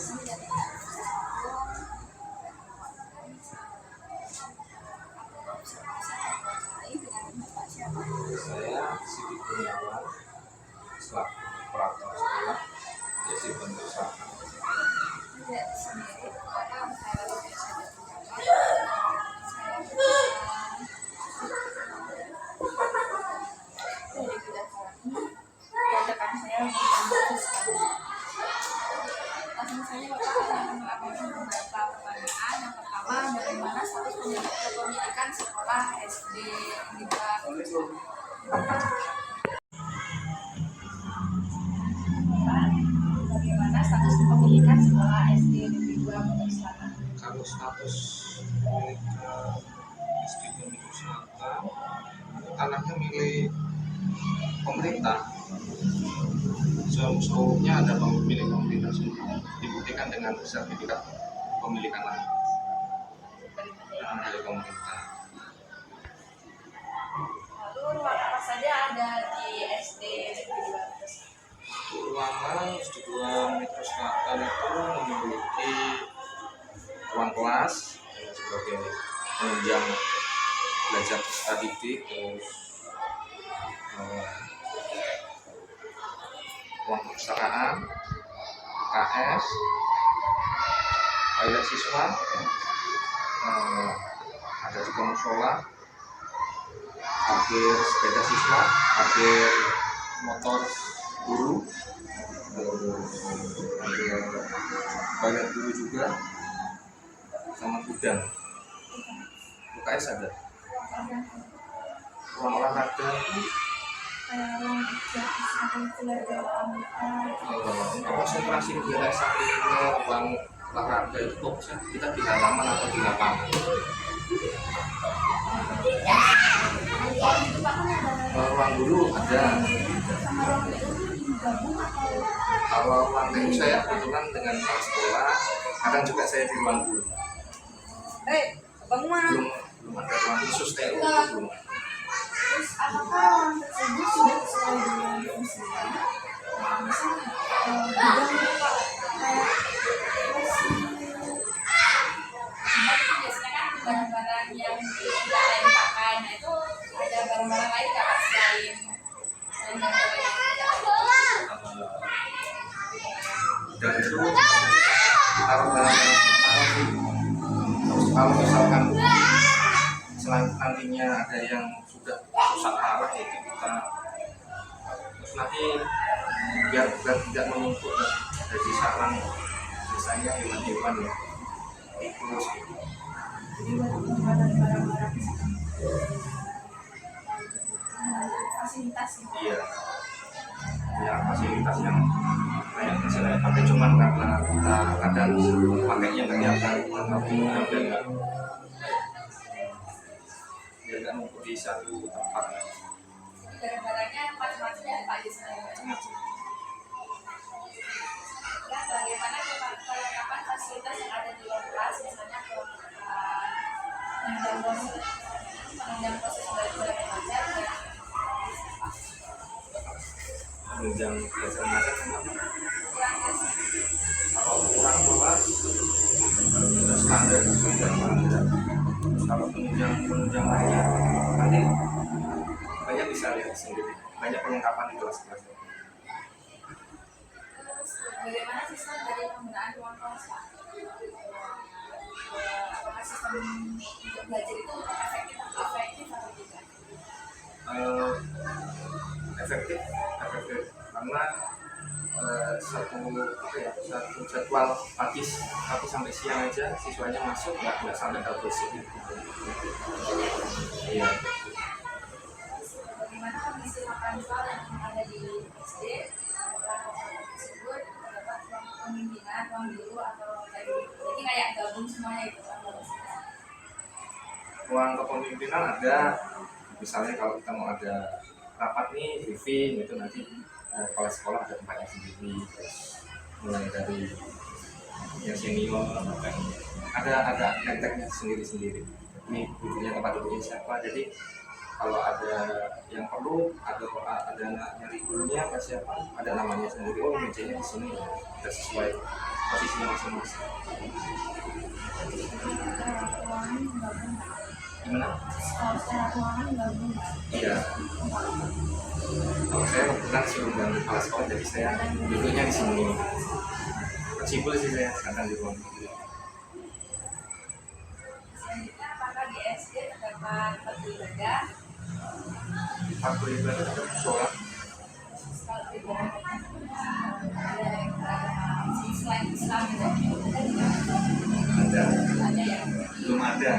Saya Siti Kurniawan selaku operator sekolah Desi Bentusaha. Bagaimana status kepemilikan sekolah SD Bagaimana status kepemilikan sekolah SD Negeri 2 Pondok Selatan? Kalau status pemilikan SD Pondok Selatan, tanahnya milik pemerintah. Seluruhnya ada milik pemerintah semua, dibuktikan dengan sertifikat pemilikan lahan dari pemerintah. Lalu ruang apa saja ada di SD Negeri 2 Pondok Selatan? Ruangan SD 2 Metro Selatan itu memiliki ruang kelas sebagai penunjang belajar didik, terus ruang perpustakaan, KS, toilet siswa, ada juga musola, parkir sepeda siswa, parkir motor guru, terus ada toilet guru juga, sama gudang. UKS ada. Ruang olahraga itu konsentrasi kegiatan ekstrakurikuler, ruang olahraga itu fokusnya kita di halaman atau di lapangan. Ruang guru ada. Kalau ruang TU saya kebetulan dengan kepala sekolah, kadang juga saya di ruang guru. Belum ada ruang khusus TU, belum. Terus apakah ruang tersebut sudah sesuai dengan fungsinya? Misalnya biasanya kan barang-barang yang tidak layak dipakai, nah itu ada barang-barang lain nggak selain Dan itu taruh dalam kalau misalkan nantinya ada yang sudah rusak parah, itu kita terus nanti biar tidak menumpuk dari sarang biasanya hewan-hewan ya terus fasilitas iya ya fasilitas yang kayak misalnya pakai cuman karena kita kadang pakainya nggak tiap hari tapi biar nggak numpuk di satu tempat. barang-barangnya macam-macam ya Pak Macam-macam. Ya, bagaimana kelengkapan fasilitas yang ada di ruang kelas, misalnya penunjang proses belajar mengajar dan Penunjang belajar mengajar kalau kurang kelas standar sudah ada. Kalau penunjang lainnya nanti banyak bisa lihat sendiri, banyak perlengkapan di kelas-kelas. bagaimana sistem dari penggunaan ruang kelas Pak? Apakah sistem untuk belajar itu efektif atau tidak? Efektif karena satu jadwal pagi sampai siang aja siswanya masuk nggak sampai double shift. Iya. Bagaimana kondisi makan soal yang ada di SD? Tersebut terdapat ruang pemimpinan, ruang guru atau jadi kayak gabung semuanya itu kan? Ruang kepemimpinan ada, misalnya kalau kita mau ada rapat nih briefing itu nanti kepala sekolah ada tempatnya sendiri, mulai dari yang senior ada nenteknya sendiri ini duduknya tempat duduknya siapa, jadi kalau ada yang perlu ada nyari gurunya apa siapa ada namanya sendiri, oh mejanya di sini, kita sesuai posisinya masing-masing. Secara ruangan gabung. Gimana? Kalau secara ruangan gabung. Iya. Kalau saya kebetulan suruh bantu kepala sekolah, jadi saya duduknya di sini. Kecibul sih saya kadang di ruang guru. Selanjutnya apakah di SD terdapat tempat ibadah? Aku ibadah sholat. Kalau ibadah ada yang beragama selain Islam itu ada tidak? Ada, Ada ya. belum ada.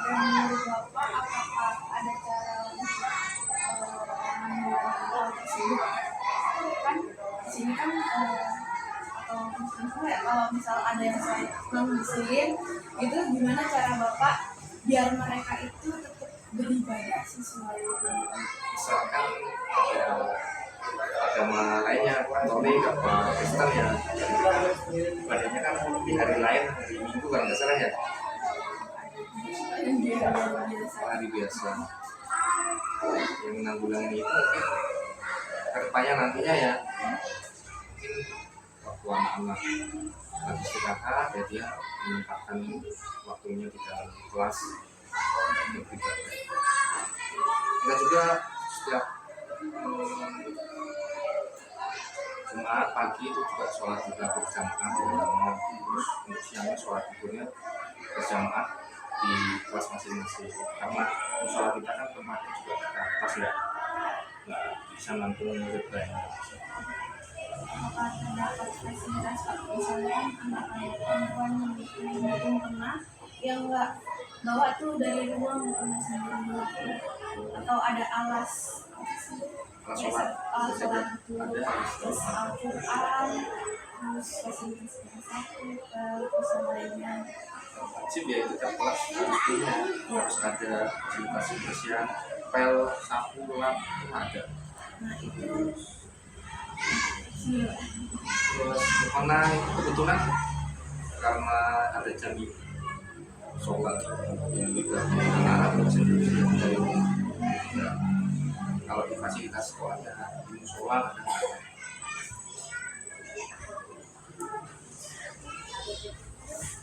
Dan menurut Bapak apakah ada cara untuk menanggulangi hal tersebut? Kan di sini kan atau mungkin ya kalau misal ada yang selain non muslim itu gimana cara Bapak biar mereka itu tetap beribadah sesuai dengan Misalkan ada agama lainnya, Katolik apa Kristen ya, ibadahnya kan di hari lain, hari Minggu kalau nggak salah ya, yang dia biasa. hari biasa. Yang menanggulangi itu mungkin kedepannya nantinya ya, mungkin waktu anak-anak lagi istirahat ya dia menyempatkan waktunya di dalam kelas untuk beribadah. Kita juga setiap Jumat pagi itu juga sholat juga berjamaah di rumah, terus untuk siangnya sholat tidurnya berjamaah di kelas masing-masing, karena sholat kita kan tempatnya juga terbatas ya, nggak bisa nampung murid banyak. Apakah terdapat fasilitas Pak? Misalnya anak-anak perempuan yang belum pernah yang nggak bawa tuh dari rumah mau pernah sendiri atau ada alas Alas sholat alas sholat itu ada, terus Al-Quran terus fasilitas satu terus yang lainnya wajib ya itu tiap kelas harus punya, harus ada fasilitas kebersihan, pel, sapu, lap itu ada. nah itu sih Terus karena kebetulan karena ada jam sholat yang juga anak-anak sendiri dari rumah. Ya, kalau di fasilitas sekolah ya di musola ada.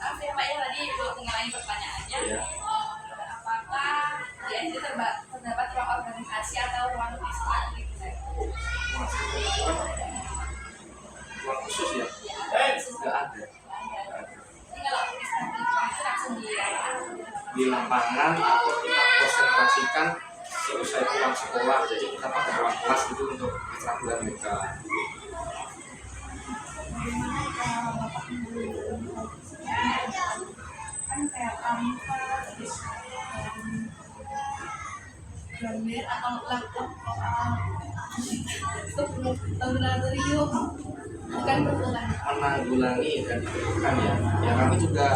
maaf ya Pak ya tadi untuk mengulangi pertanyaannya Ya, apakah di SD terdapat ruang organisasi atau ruang Islam gitu ya? ruang khusus ya nggak ada. Jadi kalau Islam itu langsung Di lapangan atau kita konsentrasikan selesai pulang sekolah, jadi kita pakai ruang kelas itu untuk keterampilan mereka. Bagaimana cara Bapak kan kayak pramuka terus gambar atau laptop untuk laboratorium bukan betulan Menanggulangi dan diberikan ya kami juga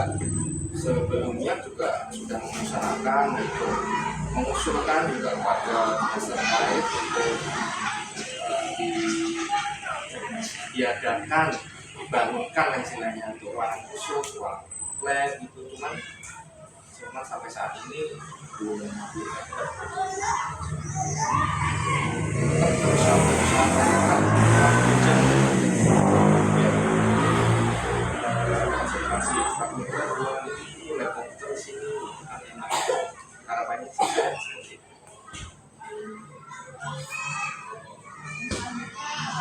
sebelumnya juga sudah mengusahakan untuk mengusulkan juga kepada dinas terkait untuk diadakan dibangunkan lah istilahnya untuk ruangan khusus, ruang lab gitu, cuman sampai saat ini belum konsentrasi struktur ruang itu lab komputer sini enak harapannya sih seperti itu.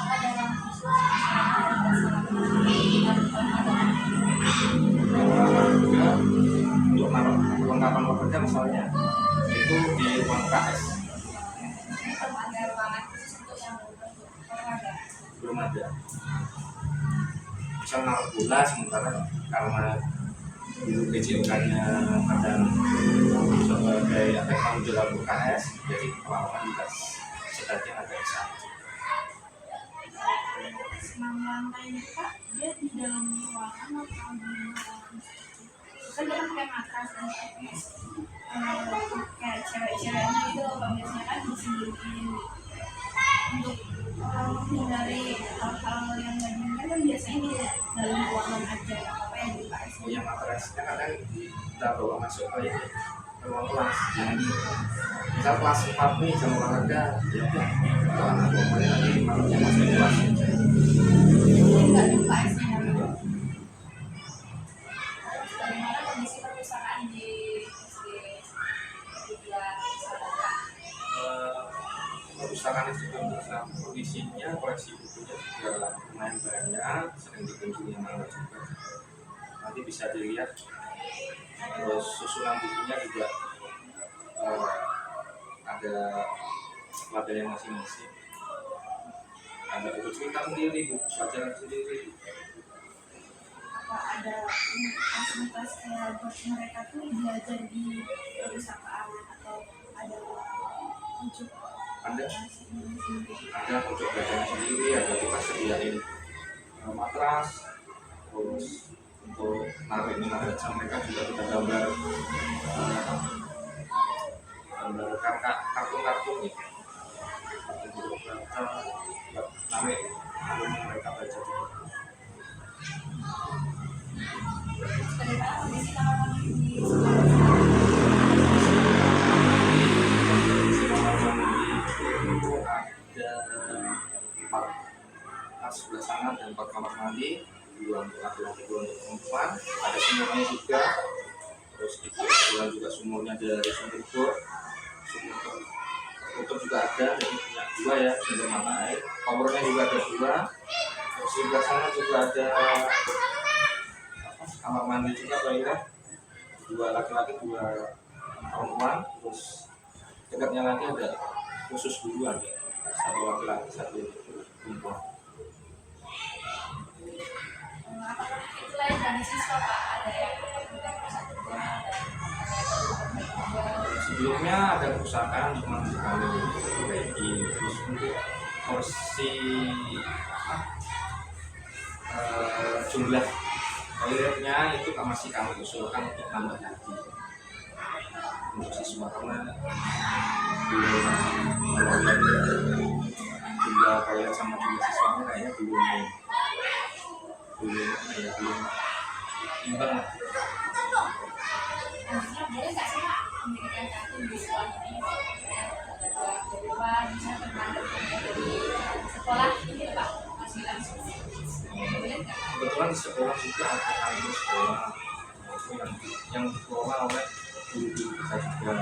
ada ruang khusus Juga untuk perlengkapan pekerja misalnya itu di ruang KS ada ruangan khusus untuk yang olahraga belum ada. Misal naruh bola sementara karena dulu PJK-nya kadang sebagai tanggung jawab KS, jadi perlawanan juga sebagian ada di sana. senam lantai ini Pak dia di dalam ruangan atau di ruangan kan dia kan pakai matras dan kayak cewek-ceweknya itu Pak biasanya kan disembunyiin untuk menghindari hal-hal yang nggak diinginkan kan biasanya di dalam ruangan aja apa yang di KS Yang matrasnya kadang kita bawa masuk ke ini ke ruang kelas. Misal kelas 4 nih jam olahraga, ya udah kalau anak bapaknya nanti malamnya masuk kelas. nggak di KS nya sering dikunjungi anak-anak juga. Nanti bisa dilihat. Terus susunan bukunya juga ada labelnya masing-masing. Ada buku cerita sendiri, buku pelajaran sendiri. Apa ada fasilitas kayak buat mereka tuh belajar di perpustakaan atau ada pojok Ada sendiri? ada pojok belajarnya sendiri, ada kita sediain matras, terus untuk narik minat baca mereka juga kita gambar kartun-kartun nih, kartun baca buat narik ilmu mereka baca. Sebenarnya kondisi kamar mandi di sekolah Itu ada 4 sebelah sana, dan 4 kamar mandi, 2 untuk laki-laki, 2 untuk perempuan. Ada sumurnya juga, terus di kebetulan juga sumurnya dari sumber bor, sumur tertutup juga ada, jadi punya 2 ya sumber mata air. Powernya juga ada 2. Terus di sebelah sana juga ada kamar mandi juga, toilet, 2 laki-laki 2 perempuan. Terus dekatnya lagi ada khusus duluan ya, 1 laki-laki 1 perempuan. apakah itu lain dari siswa Pak? Ada yang Sebelumnya ada kerusakan, cuma kami perbaiki. Terus untuk porsi jumlah toiletnya itu masih kami usulkan untuk tambah lagi untuk siswa, karena jumlah toilet sama jumlah siswanya kayaknya belum imbang lah. nantinya boleh nggak sih Pak mendirikan kantin di sekolah ini? Dari luar bisa terpandang dari sekolah ini Pak masih langsung boleh nggak? Kebetulan di sekolah juga ada kantin sekolah itu yang dikelola oleh guru-guru kita juga.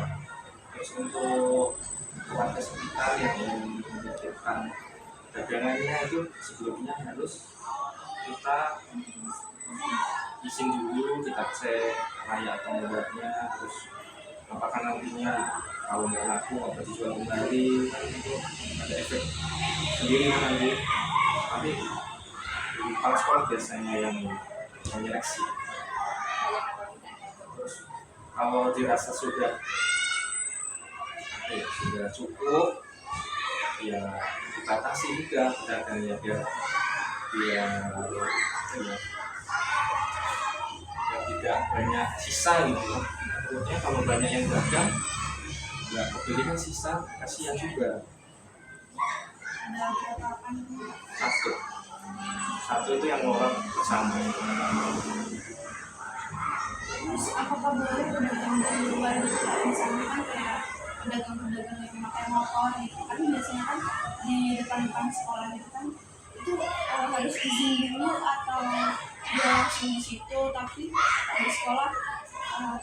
Terus untuk warga sekitar yang memikirkan dagangannya itu sebelumnya harus kita izin dulu, kita cek layak atau enggaknya, terus apakah nantinya kalau nggak laku apa dijual kembali, kan itu ada efek sendiri kan nanti. Tapi kepala sekolah biasanya yang menyeleksi. Terus kalau dirasa sudah cukup, ya dibatasi juga pedagangnya biar tidak banyak sisa gitu. Takutnya kalau banyak yang dagang nggak kebeli kan sisa, kasihan juga. Ada berapa kantin Pak? Satu itu yang orang bersama. Terus apakah boleh pedagang dari luar gitu Pak? Misalnya kan kayak pedagang-pedagang yang memakai motor gitu kan biasanya kan di depan-depan sekolah gitu kan itu harus izin dulu atau dia langsung di situ, tapi di sekolah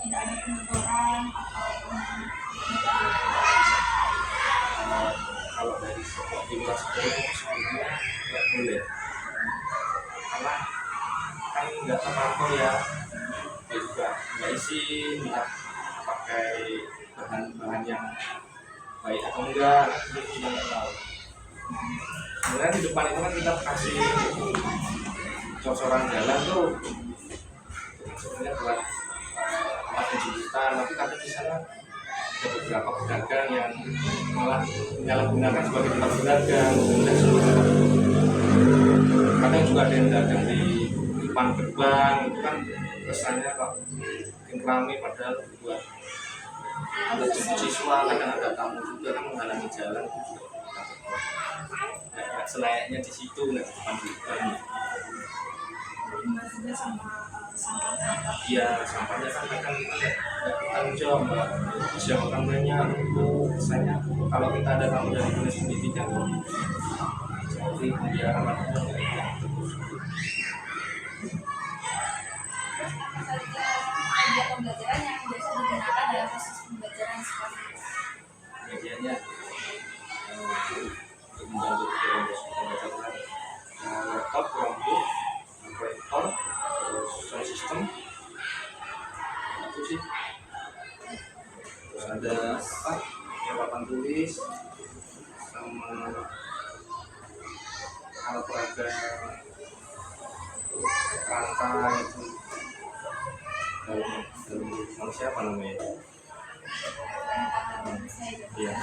tidak ada peneguran atau Kalau dari sekolah di luar sekolah itu sebetulnya nggak boleh, karena kan nggak terpantau ya, dia juga nggak izin, nggak pakai bahan-bahan yang baik atau enggak, itu juga nggak tahu. Sebenarnya di depan itu kan kita kasih cocoran jalan tuh, sebenarnya buat tempat penjemputan, tapi kadang di sana ada beberapa pedagang yang malah menyalahgunakan sebagai tempat berdagang. Kadang juga ada yang dagang di depan gerbang, itu kan kesannya kok bikin ramai, padahal buat ada jemput siswa, kadang ada tamu juga kan menghalangi jalan, itu juga nggak selayaknya di situ, nggak di depan gerbang. enggak juga sama sampah-sampah. Iya, sampahnya kan kadang kita nggak bertanggung jawab, Mbak. Usia orang banyak, itu misalnya kalau kita ada tamu dari dinas pendidikan, seperti pemeliharaan Apa saja media pembelajaran yang biasa digunakan dalam proses pembelajaran sekolah? medianya untuk membantu pembelajaran laptop, Chromebook, kerangka itu dalam manusia apa namanya? Iya.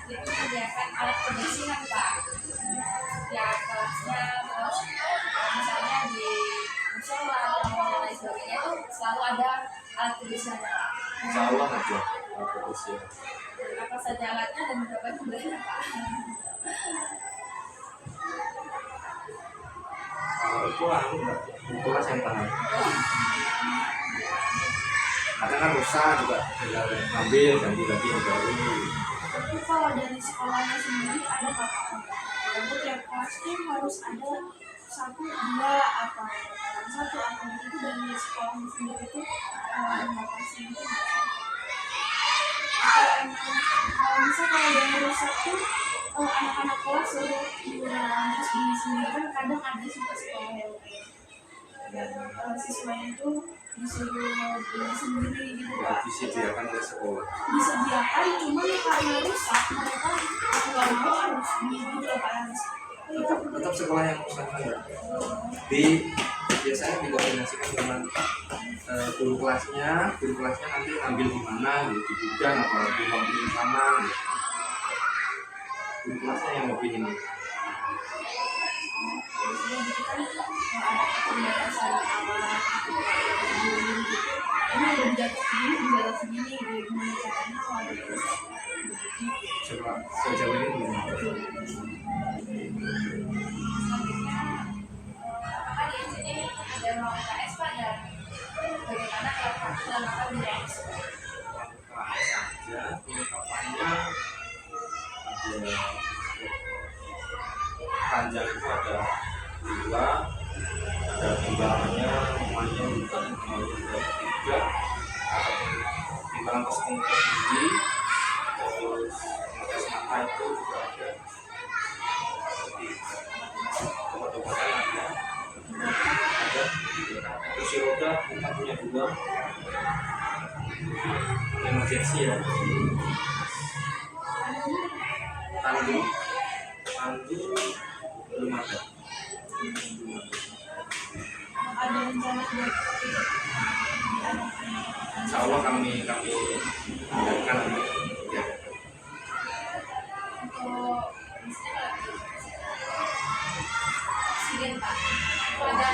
Jadi menyediakan alat pembersihan Pak, ya kelasnya, terus misalnya di musola atau lain sebagainya itu selalu ada alat pembersihan Pak. Insya Allah ada ya. Apa saja alatnya dan berapa jumlahnya Pak? Kalau itu kelas yang paham. Kadang kan rusak juga tinggal ambil ganti lagi yang baru. Tapi kalau dari sekolahnya sendiri ada kakak, jadi tiap kelas itu harus ada satu dua atau begitu dari sekolahnya sendiri itu inovasi itu atau emang misal kalau yang rusak tuh anak-anak kelas suruh diulang terus beli sendiri kan kadang ada sih pas sekolah yang dan siswanya itu disuruh beli sendiri gitu Pak. Disediakan oleh sekolah. Disediakan cuman karena rusak mereka nggak mau harus beli gitu Pak. Tetap sekolah yang usahakan ya. Biasanya dikoordinasikan dengan guru kelasnya nanti ambil di mana gitu, di gudang atau di ruang penyimpanan gitu. Guru kelasnya yang lebih ini. Biasanya gitu kan ada pembatasan alat gitu. Ini udah dijatuh segini gimana caranya kalau ada rusak Coba sejauh ini gimana? selanjutnya apakah di sini ada ruang UKS Pak dan bagaimana kelengkapan di ruang tersebut? UKS aja, kelengkapannya ada panjang itu ada 2, ada timbangannya, umumnya juga ada 3, ada timbangan kosong tinggi, terus ngetes mata itu juga ada, obat-obatan ada, kursi roda kita punya 2, emergency ya, tandu belum ada. Ada rencana buat Insya Allah kami adakan ya. untuk misalnya oksigen Pak itu ada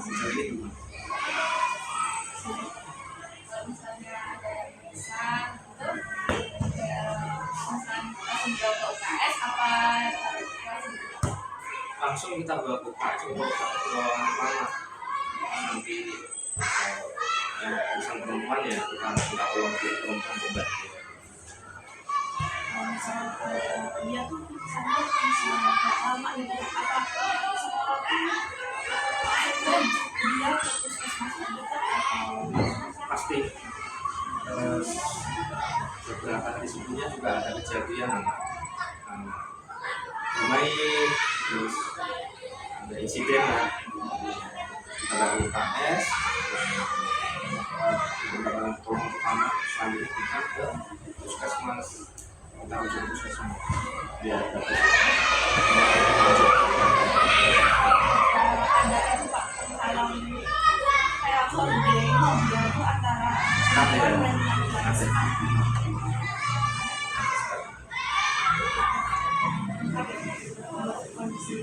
Sejauh ini kalau misalnya ada yang bisa itu misalnya langsung bawa ke UKS apa langsung kita bawa ke UKS untuk ruangan mana nanti yang urusan perempuan ya kita pulang ke perempuan coba. misalnya dia tuh misalnya lama gitu apa sekolah tuh dia ke puskesmas terdekat atau Pasti beberapa hari sebelumnya juga ada kejadian bermain terus ada insiden ya ada UKS kita tolong pertama selanjutnya kita ke puskesmas kita uji puskesmas biar dapat ada itu Pak kalau kayak holiday mobil itu antara perempuan dan laki-laki kondisi